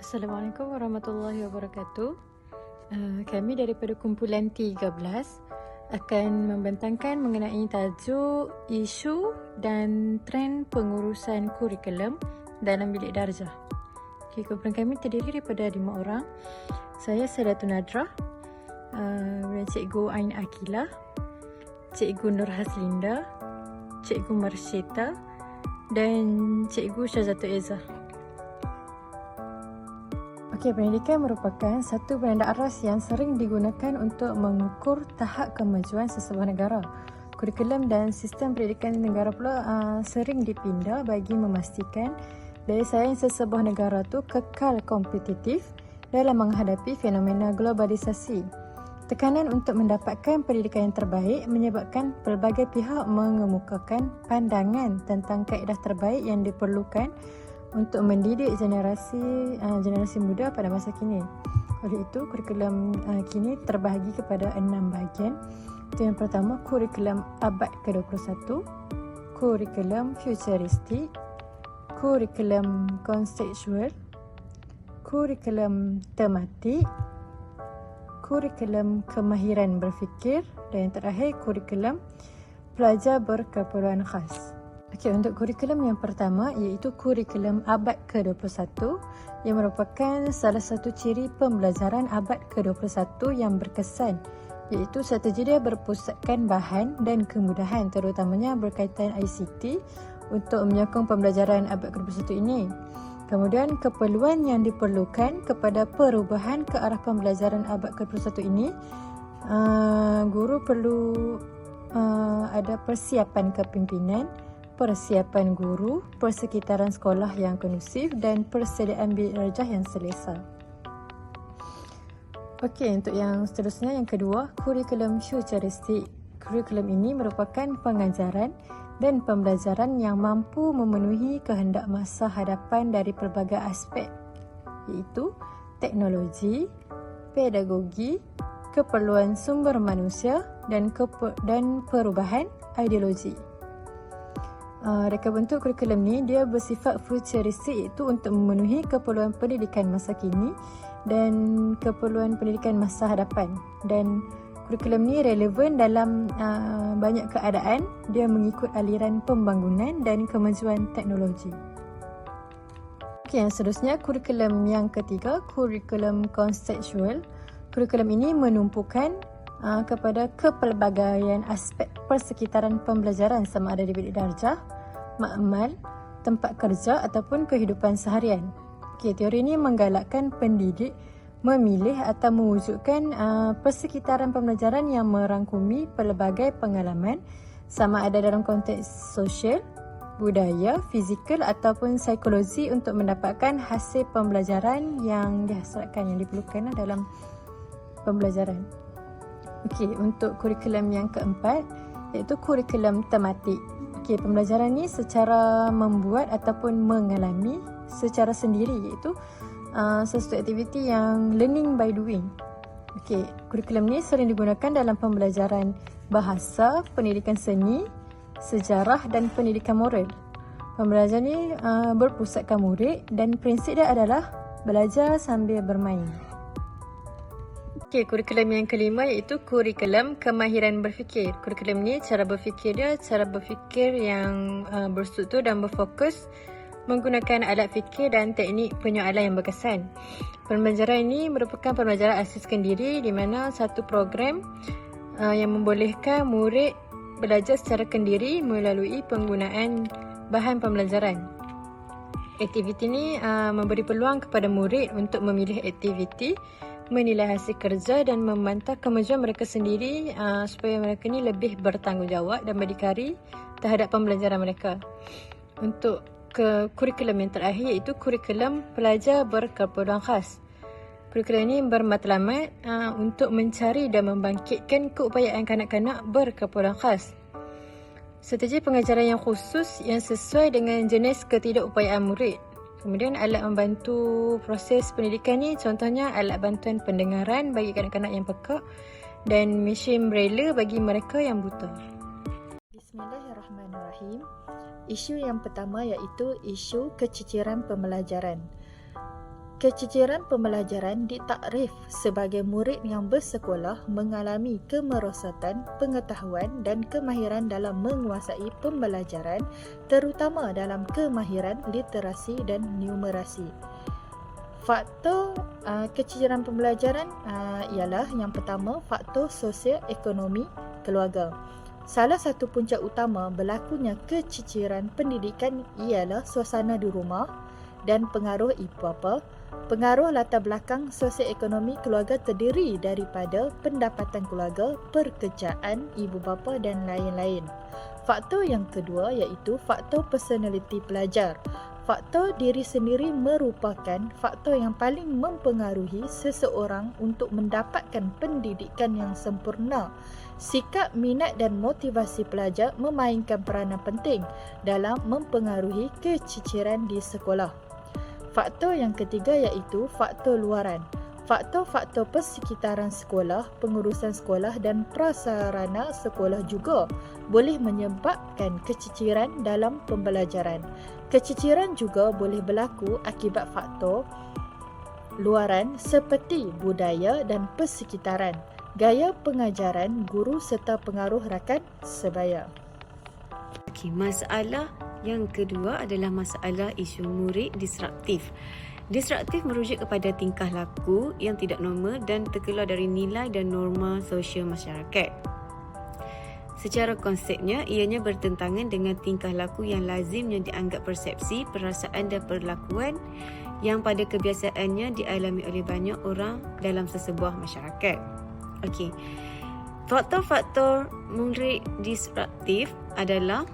Assalamualaikum warahmatullahi wabarakatuh. Kami daripada kumpulan 13 akan membentangkan mengenai tajuk isu dan trend pengurusan kurikulum dalam bilik darjah. Kumpulan kami terdiri daripada 5 orang. Saya Sadatul Nadrah, Cikgu Ain Akilah, Cikgu Nur Haslinda, Cikgu Marsyita dan Cikgu Syazatul Izzah. Pendidikan merupakan satu benda aras yang sering digunakan untuk mengukur tahap kemajuan sesebuah negara. Kurikulum dan sistem pendidikan negara pula sering dipindah bagi memastikan daya saing sesebuah negara tu kekal kompetitif dalam menghadapi fenomena globalisasi. Tekanan untuk mendapatkan pendidikan yang terbaik menyebabkan pelbagai pihak mengemukakan pandangan tentang kaedah terbaik yang diperlukan untuk mendidik generasi muda pada masa kini. Oleh itu, kurikulum kini terbahagi kepada 6 bahagian. Itu yang pertama, kurikulum abad ke-21, kurikulum futuristik, kurikulum konseptual, kurikulum tematik, kurikulum kemahiran berfikir, dan yang terakhir, kurikulum pelajar berkeperluan khas. Untuk kurikulum yang pertama iaitu kurikulum abad ke-21 yang merupakan salah satu ciri pembelajaran abad ke-21 yang berkesan, iaitu strategi dia berpusatkan bahan dan kemudahan terutamanya berkaitan ICT untuk menyokong pembelajaran abad ke-21 ini. Kemudian keperluan yang diperlukan kepada perubahan ke arah pembelajaran abad ke-21 ini, guru perlu ada persiapan kepimpinan, persiapan guru, persekitaran sekolah yang kondusif dan persediaan bilik darjah yang selesa. Untuk yang seterusnya, yang kedua, kurikulum futuristik. Kurikulum ini merupakan pengajaran dan pembelajaran yang mampu memenuhi kehendak masa hadapan dari pelbagai aspek, iaitu teknologi, pedagogi, keperluan sumber manusia dan perubahan ideologi. Reka bentuk kurikulum ni dia bersifat futuristik, iaitu untuk memenuhi keperluan pendidikan masa kini dan keperluan pendidikan masa hadapan. Dan kurikulum ni relevan dalam banyak keadaan, dia mengikut aliran pembangunan dan kemajuan teknologi. Yang seterusnya, kurikulum yang ketiga, kurikulum konseptual. Kurikulum ini menumpukan kepada kepelbagaian aspek persekitaran pembelajaran sama ada di bilik darjah, makmal, tempat kerja ataupun kehidupan seharian. Teori ini menggalakkan pendidik memilih atau mewujudkan persekitaran pembelajaran yang merangkumi pelbagai pengalaman sama ada dalam konteks sosial, budaya, fizikal ataupun psikologi untuk mendapatkan hasil pembelajaran yang dihasilkan, yang diperlukan dalam pembelajaran. Untuk kurikulum yang keempat iaitu kurikulum tematik. Pembelajaran ni secara membuat ataupun mengalami secara sendiri, iaitu sesuatu aktiviti yang learning by doing. Kurikulum ni sering digunakan dalam pembelajaran bahasa, pendidikan seni, sejarah dan pendidikan moral. Pembelajaran ni berpusatkan murid dan prinsip dia adalah belajar sambil bermain. Kurikulum yang kelima iaitu kurikulum kemahiran berfikir. Kurikulum ni cara berfikir yang berstruktur dan berfokus menggunakan alat fikir dan teknik penyoalan yang berkesan. Pembelajaran ini merupakan pembelajaran asaskan diri di mana satu program yang membolehkan murid belajar secara kendiri melalui penggunaan bahan pembelajaran. Aktiviti ini memberi peluang kepada murid untuk memilih aktiviti, menilai hasil kerja dan memantau kemajuan mereka sendiri supaya mereka ni lebih bertanggungjawab dan berdikari terhadap pembelajaran mereka. Untuk kurikulum yang terakhir iaitu kurikulum pelajar berkeperluan khas. Kurikulum ini bermatlamat untuk mencari dan membangkitkan keupayaan kanak-kanak berkeperluan khas. Strategi pengajaran yang khusus yang sesuai dengan jenis ketidakupayaan murid. Kemudian alat membantu proses pendidikan ni contohnya alat bantuan pendengaran bagi kanak-kanak yang pekak dan mesin braille bagi mereka yang buta. Keciciran pembelajaran ditakrif sebagai murid yang bersekolah mengalami kemerosotan, pengetahuan dan kemahiran dalam menguasai pembelajaran, terutama dalam kemahiran literasi dan numerasi. Faktor keciciran pembelajaran ialah yang pertama, faktor sosio-ekonomi keluarga. Salah satu punca utama berlakunya keciciran pendidikan ialah suasana di rumah dan pengaruh ibu bapa. Pengaruh latar belakang sosioekonomi keluarga terdiri daripada pendapatan keluarga, pekerjaan ibu bapa dan lain-lain. Faktor yang kedua iaitu faktor personaliti pelajar. Faktor diri sendiri merupakan faktor yang paling mempengaruhi seseorang untuk mendapatkan pendidikan yang sempurna. Sikap, minat dan motivasi pelajar memainkan peranan penting dalam mempengaruhi keciciran di sekolah. Faktor yang ketiga iaitu faktor luaran. Faktor-faktor persekitaran sekolah, pengurusan sekolah dan prasarana sekolah juga boleh menyebabkan keciciran dalam pembelajaran. Keciciran juga boleh berlaku akibat faktor luaran seperti budaya dan persekitaran, gaya pengajaran guru serta pengaruh rakan sebaya. Okey, masalah yang kedua adalah masalah isu murid disruptif. Disruptif merujuk kepada tingkah laku yang tidak normal dan terkeluar dari nilai dan norma sosial masyarakat. Secara konsepnya, ianya bertentangan dengan tingkah laku yang lazim yang dianggap persepsi, perasaan dan perlakuan yang pada kebiasaannya dialami oleh banyak orang dalam sesebuah masyarakat. Okey. Faktor-faktor murid disruptif adalah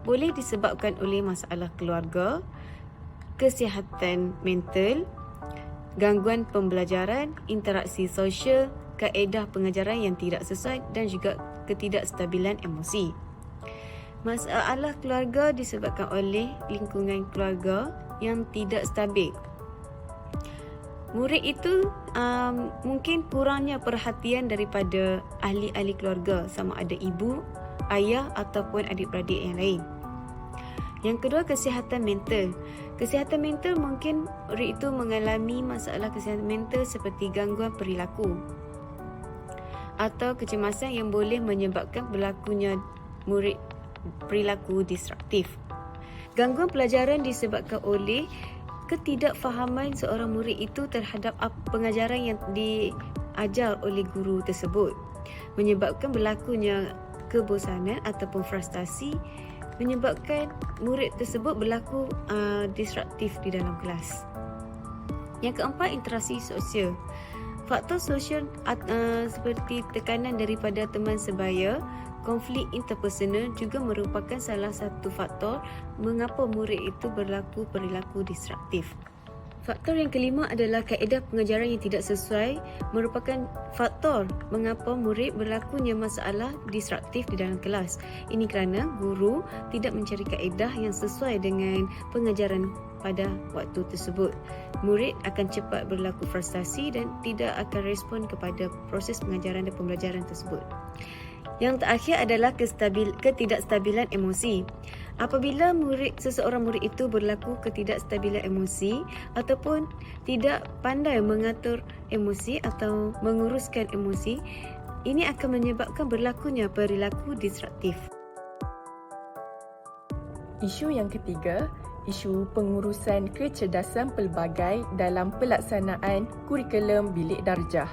boleh disebabkan oleh masalah keluarga, kesihatan mental, gangguan pembelajaran, interaksi sosial, kaedah pengajaran yang tidak sesuai dan juga ketidakstabilan emosi. Masalah keluarga disebabkan oleh lingkungan keluarga yang tidak stabil. Murid itu mungkin kurangnya perhatian daripada ahli-ahli keluarga, sama ada ibu, ayah ataupun adik-beradik yang lain. Yang kedua, kesihatan mental. Kesihatan mental mungkin murid itu mengalami masalah kesihatan mental seperti gangguan perilaku atau kecemasan yang boleh menyebabkan berlakunya murid perilaku disruptif. Gangguan pelajaran disebabkan oleh ketidakfahaman seorang murid itu terhadap pengajaran yang diajar oleh guru tersebut, menyebabkan berlakunya kebosanan ataupun frustasi, menyebabkan murid tersebut berlaku disruptif di dalam kelas. Yang keempat, interaksi sosial. Faktor sosial seperti tekanan daripada teman sebaya, konflik interpersonal juga merupakan salah satu faktor mengapa murid itu berlaku perilaku disruptif. Faktor yang kelima adalah kaedah pengajaran yang tidak sesuai, merupakan faktor mengapa murid berlakunya masalah disruptif di dalam kelas. Ini kerana guru tidak mencari kaedah yang sesuai dengan pengajaran pada waktu tersebut. Murid akan cepat berlaku frustasi dan tidak akan respon kepada proses pengajaran dan pembelajaran tersebut. Yang terakhir adalah ketidakstabilan emosi. Apabila seseorang murid itu berlaku ketidakstabilan emosi ataupun tidak pandai mengatur emosi atau menguruskan emosi, ini akan menyebabkan berlakunya perilaku disruptif. Isu yang ketiga, isu pengurusan kecerdasan pelbagai dalam pelaksanaan kurikulum bilik darjah.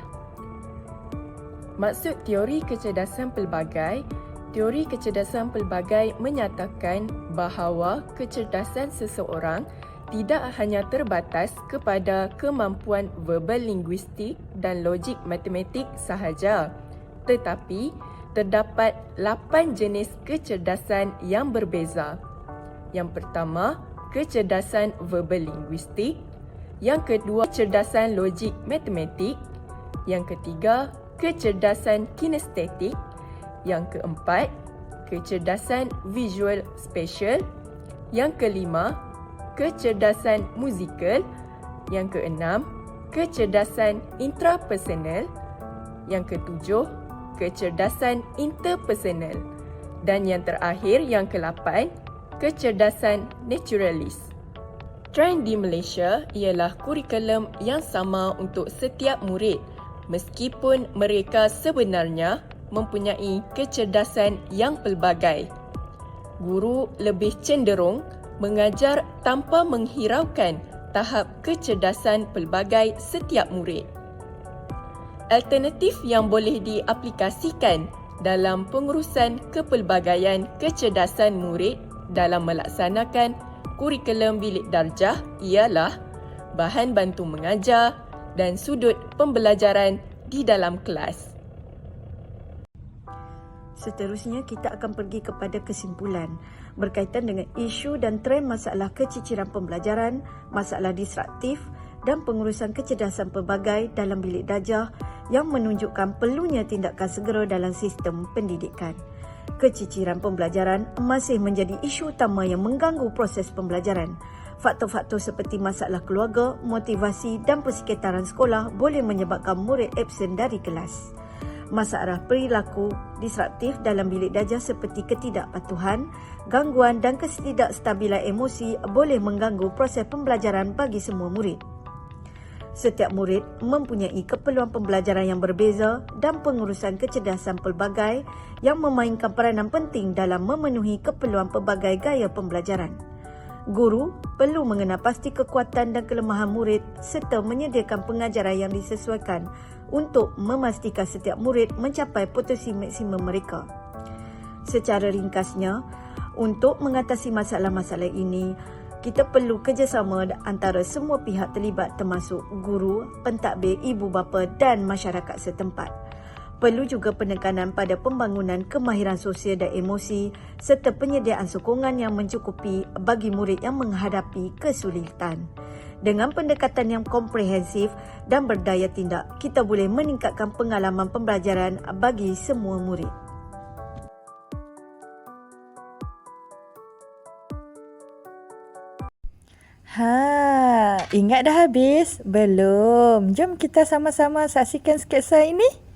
Maksud teori kecerdasan pelbagai, teori kecerdasan pelbagai menyatakan bahawa kecerdasan seseorang tidak hanya terbatas kepada kemampuan verbal linguistik dan logik matematik sahaja, tetapi terdapat 8 jenis kecerdasan yang berbeza. Yang pertama, kecerdasan verbal linguistik. Yang kedua, kecerdasan logik matematik. Yang ketiga, kecerdasan kinestetik. Yang keempat, kecerdasan visual spatial. Yang kelima, kecerdasan musikal. Yang keenam, kecerdasan intrapersonal. Yang ketujuh, kecerdasan interpersonal. Dan yang terakhir, yang ke-8, kecerdasan naturalis. Trend di Malaysia ialah kurikulum yang sama untuk setiap murid meskipun mereka sebenarnya mempunyai kecerdasan yang pelbagai. Guru lebih cenderung mengajar tanpa menghiraukan tahap kecerdasan pelbagai setiap murid. Alternatif yang boleh diaplikasikan dalam pengurusan kepelbagaian kecerdasan murid dalam melaksanakan kurikulum bilik darjah ialah bahan bantu mengajar dan sudut pembelajaran di dalam kelas. Seterusnya, kita akan pergi kepada kesimpulan berkaitan dengan isu dan trend masalah keciciran pembelajaran, masalah disruptif dan pengurusan kecerdasan pelbagai dalam bilik darjah yang menunjukkan perlunya tindakan segera dalam sistem pendidikan. Keciciran pembelajaran masih menjadi isu utama yang mengganggu proses pembelajaran. Faktor-faktor seperti masalah keluarga, motivasi dan persekitaran sekolah boleh menyebabkan murid absen dari kelas. Masalah perilaku disruptif dalam bilik darjah seperti ketidakpatuhan, gangguan dan ketidakstabilan emosi boleh mengganggu proses pembelajaran bagi semua murid. Setiap murid mempunyai keperluan pembelajaran yang berbeza dan pengurusan kecerdasan pelbagai yang memainkan peranan penting dalam memenuhi keperluan pelbagai gaya pembelajaran. Guru perlu mengenal pasti kekuatan dan kelemahan murid serta menyediakan pengajaran yang disesuaikan untuk memastikan setiap murid mencapai potensi maksimum mereka. Secara ringkasnya, untuk mengatasi masalah-masalah ini, kita perlu kerjasama antara semua pihak terlibat termasuk guru, pentadbir, ibu bapa dan masyarakat setempat. Perlu juga penekanan pada pembangunan kemahiran sosial dan emosi serta penyediaan sokongan yang mencukupi bagi murid yang menghadapi kesulitan. Dengan pendekatan yang komprehensif dan berdaya tindak, kita boleh meningkatkan pengalaman pembelajaran bagi semua murid. Ingat dah habis? Belum. Jom kita sama-sama saksikan sketsa ini.